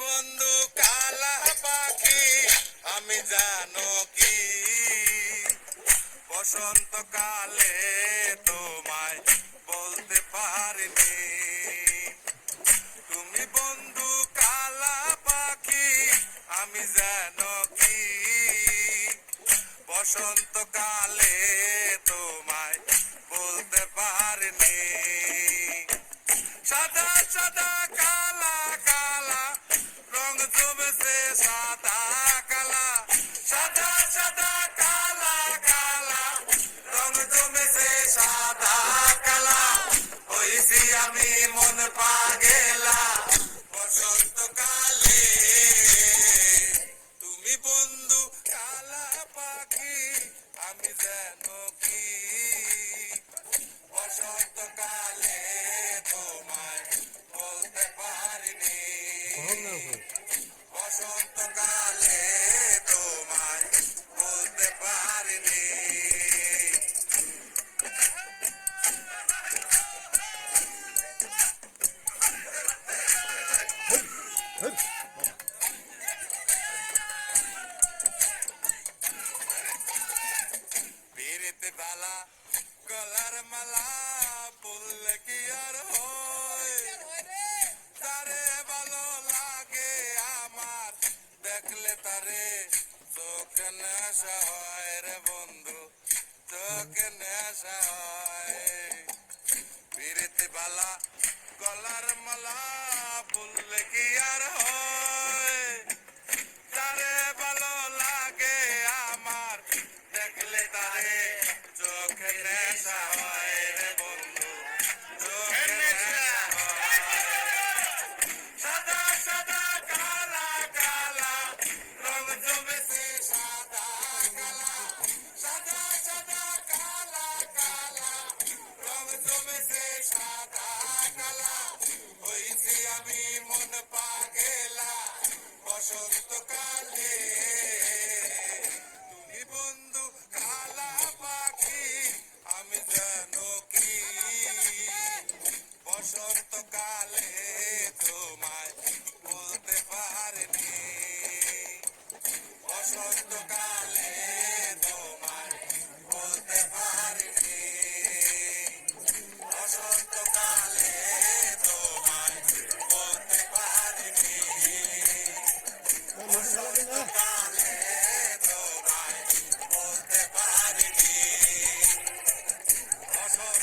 বন্ধু কালা পাখি আমি জানো কি বসন্তকালে তোমায় বলতে পারিনি। তুমি বন্ধু কালা পাখি আমি জানো কি বসন্তকালে তোমায় বলতে পারিনি। সাদা সাদা কালা কালা রং জমেছে সাদা কালা, সাদা সাদা কালা কালা রং জমেছে সাদা কালা। হইছি আমি মন পাগেলা বসন্তকালে। তুমি বন্ধু কালা পাখি আমি জানো কি বসন্তকালে তোমায় বলতে পারিনি। বসন্তকালে তোমায় বলতে পারিনি। পিরিতে বালা গলার মালা বললে কি আর হয়, তারে ভালো লাগে আমার দেখলে তারে চোখে নেশা হয় রে বন্ধু, চোখে নেশা হয়। পিরিতে বালা গলার মালা বললে কি আর হয়, তারে ভালো লাগে আমার দেখলে তারে চোখে নেশা হয় রে বন্ধু, চোখে নেশা হয়। সাদা সাদা কালা কালা রং জমেছে সাদা কালা, সাদা সাদা কালা কালা রং জমেছে সাদা কালা। হইছি আমি মন পাগেলা বসন্তকালে।